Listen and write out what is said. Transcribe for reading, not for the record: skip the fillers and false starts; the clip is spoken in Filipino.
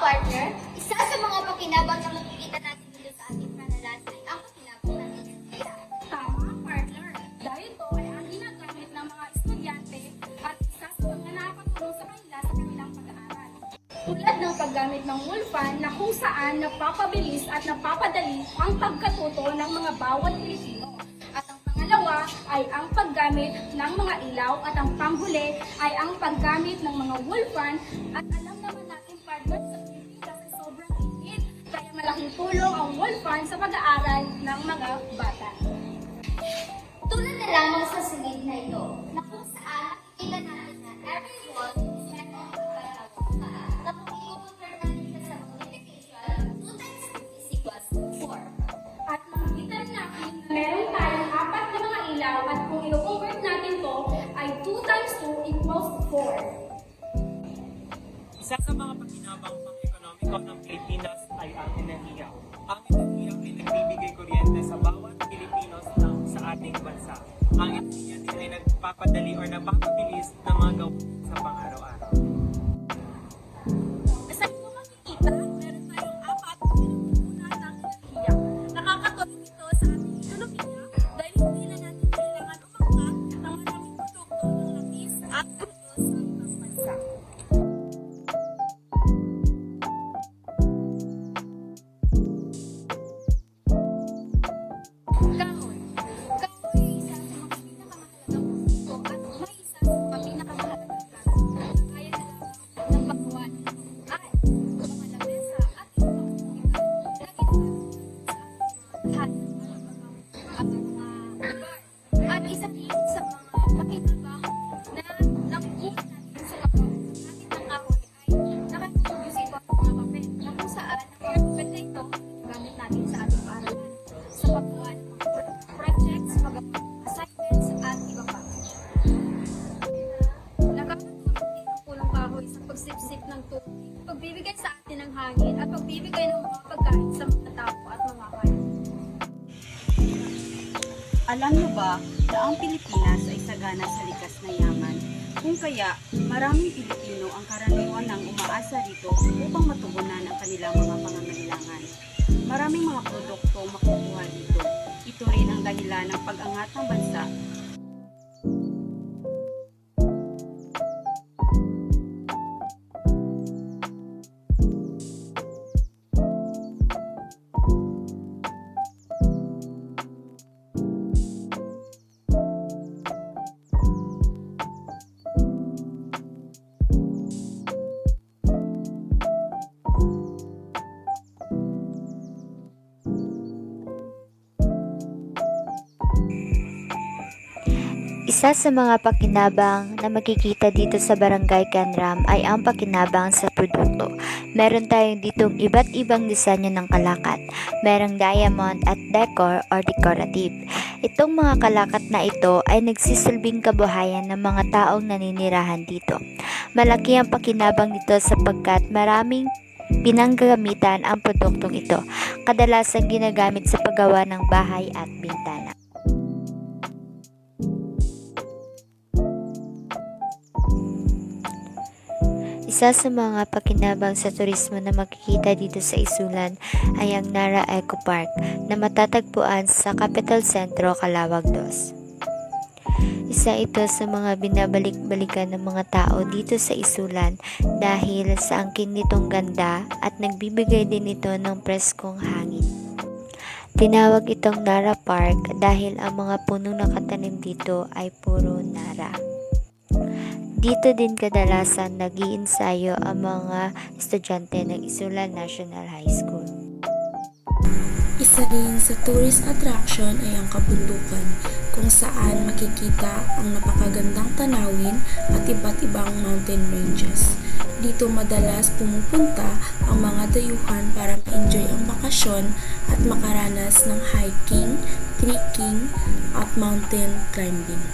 partner, isa sa mga pakinabang na makikita natin dito sa ating panalansan ay ang pakinabang ng enerhiya. Tama, partner. Dahil ito ay ang ginagamit ng mga estudyante at isa sa mga nakakatulong sa kanila sa kanilang pag-aaral. Tulad ng paggamit ng Wolfan na kung saan napapabilis at napapadali ang pagkatuto ng mga bawat Pilipino. At ang pangalawa ay ang paggamit ng mga ilaw at ang panghuli ay ang paggamit ng mga Wolfan at alam naman natin partner sa Pilipinas ay sobrang init kaya malaking tulong ang Wolfan sa pag-aaral ng mga bata. Tulad na lamang sa silid na ito, na kung saan nakikita natin na every wall is meant to be na kung i-compare natin siya sa multiplication, 2 times 2 is equals to 4. At makikita rin natin na meron tayong apat na mga ilaw at kung i-convert natin to ay 2 times 2 equals 4. Isa sa mga pakinabang pang-ekonomiko ng Pilipinas ay ang enerhiya. Ang enerhiya ay nagbibigay kuryente sa bawat Pilipino sa ating bansa. Ang enerhiya din ay nagpapadali o napapabilis ng mga gawain sa pang-araw-araw. Sa inyo makikita, meron tayong apat na pinagkukunan ng enerhiya. Nakakatulong ito sa ating ekonomiya dahil hindi na natin kailangan umangat ng maraming produkto ng lapis at gusto sa ibang bansa. Kahoy. Kahoy ay isa sa mga pinakamahalagang produkto at may isa sa mga pinakamahalagang gamit. Kaya na lang ng paggawa ng at mga lamesa at ibang mga na ginagamit sa ating mga tahanan at mga lugar. At isa din sa mga pakinabang na nakukuha natin sa paggamit ng kahoy ay nakatulong ito ang mga papel na kung saan ang mga papel na ito gamit natin sa ating paaralan sa paggawa ng mga projects, paggawa ng assignments at iba pa. Nakakatulong din ang pulong kahoy sa pagsipsip ng tubig, pagbibigay sa atin ng hangin at pagbibigay ng mga pagkain sa mga tao at mga hayop. Alam niyo ba na ang Pilipinas ay sagana sa likas na yaman? Kung kaya, maraming Pilipino ang karaniwan ng umaasa rito upang matugunan ang kanilang mga pangangailangan. Maraming mga produkto makukuha dito. Ito rin ang dahilan ng pag-angat ng bansa. Isa sa mga pakinabang na makikita dito sa Barangay Canram ay ang pakinabang sa produkto. Meron tayong ditong iba't ibang disenyo ng kalakat. Merong diamond at decor or decorative. Itong mga kalakat na ito ay nagsisilbing kabuhayan ng mga taong naninirahan dito. Malaki ang pakinabang nito sapagkat maraming pinanggagamitan ang produktong ito. Kadalasan ginagamit sa paggawa ng bahay at bintana. Isa sa mga pakinabang sa turismo na makikita dito sa Isulan ay ang Nara Eco Park na matatagpuan sa Capital Centro, Calawag 2. Isa ito sa mga binabalik-balikan ng mga tao dito sa Isulan dahil sa angkin nitong ganda at nagbibigay din ito ng preskong hangin. Tinawag itong Nara Park dahil ang mga punong nakatanim dito ay puro Nara. Dito din kadalasan nag-iinsayo ang mga estudyante ng Isulan National High School. Isa rin sa tourist attraction ay ang kabundukan kung saan makikita ang napakagandang tanawin at iba't ibang mountain ranges. Dito madalas pumupunta ang mga dayuhan para ma-enjoy ang bakasyon at makaranas ng hiking, trekking at mountain climbing.